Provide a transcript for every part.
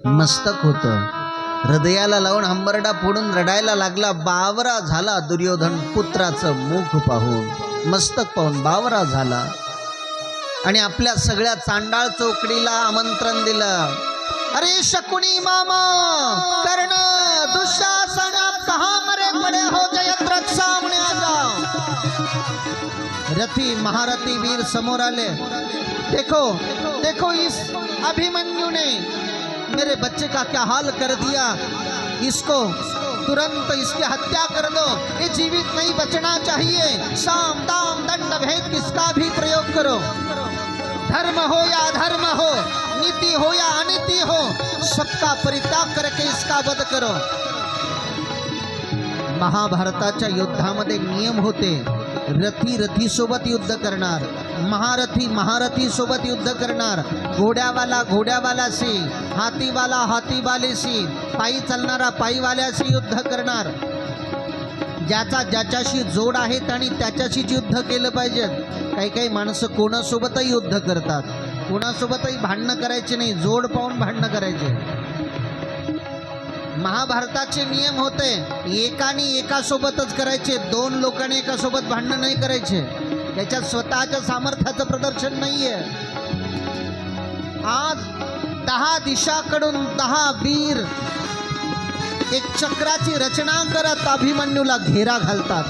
मस्तक होतं, हृदयाला लावून हंबरडा फोडून रडायला लागला. बावरा झाला दुर्योधन पुत्राचं मुख पाहून, मस्तक पाहून बावरा झाला. आणि आपल्या सगळ्या चांडाळ चौकडीला आमंत्रण दिलं. अरे शकुनी मामा, कर्ण, दुःशासन, कहाँ मरे पड़े हो, जयद्रथ सामने आ जाओ. रथी महारथी वीर समोर आले. देखो देखो, इस अभिमन्यु ने मेरे बच्चे का क्या हाल कर दिया. इसको तुरंत इसकी हत्या कर दो, ये जीवित नहीं बचना चाहिए. साम दाम दंड भेद किसका भी प्रयोग करो. धर्म हो या अधर्म हो, नीति हो या अनीति हो, सबका परित्याग करके इसका वध करो. महाभारताच्या युद्धामध्ये नियम होते. रथी रथी सोबत युद्ध करणार, महारथी महारथी सोबत युद्ध करणार, घोड्यावाला घोड्यावाल्याशी, हातीवाला हातीवाल्याशी, पायी चालणारा पायीवाल्याशी युद्ध करणार. ज्याचा ज्याच्याशी जोड आहे आणि त्याच्याशीच युद्ध केलं पाहिजे. काही काही माणसं कोणासोबतही युद्ध करतात, कोणासोबतही भांडणं करायचे नाही, जोड पाहून भांडणं करायचे. महाभारताचे नियम होते, एकाने एकासोबतच करायचे, दोन लोकांनी एकासोबत भांडणं नाही करायचे. त्याच्यात स्वतःच्या सामर्थ्याचं प्रदर्शन नाहीये. आज 10 दिशाकडून 10 वीर एक चक्राची रचना करत अभिमन्यूला घेरा घालतात.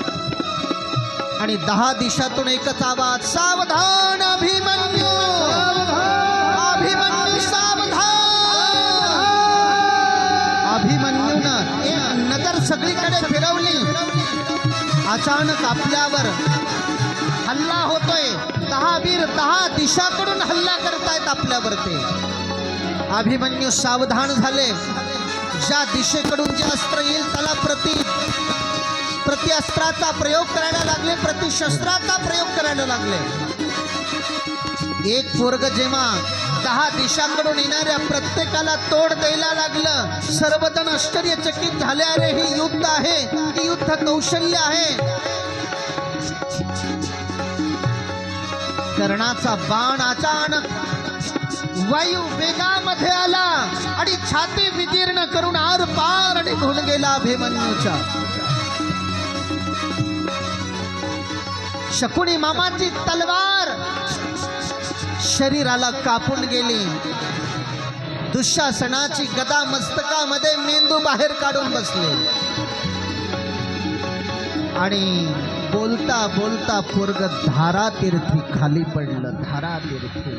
आणि 10 दिशातून एकच आवाज, सावधान अभिमन्यू, अभिमन्यू सावधान. अभिमन्यूनं एक नजर सगळीकडे फिरवली. अचानक आपल्यावर हल्ला होतोय. 10 वीर 10 दिशाकडून हल्ला करतायत आपल्यावर. ते अभिमन्यू सावधान झाले. ज्या दिशेकडून जे अस्त्र येईल त्याला प्रतिअस्त्राचा प्रयोग करायला लागले, प्रतिशस्त्राचा प्रयोग करायला लागले. एक पोरग जेव्हा 10 दिशाकडून येणाऱ्या प्रत्येकाला तोड द्यायला लागलं, सर्वजण आश्चर्यचकित झाले. अरे ही युद्ध आहे, ही युद्ध कौशल्य आहे. कर्णाचा बाण अचानक वायू वेगामध्ये आला आणि छाती विदीर्ण करून आर पार निघून गेला अभिमन्यूच्या. शकुनी मामाची तलवार शरीराला कापून गेली. दुःशासनाची गदा मस्तकामध्ये मेंदू बाहेर काढून बसले. आणि बोलता बोलता पोरग धारातीर्थी खाली पडलं. धारातीर्थी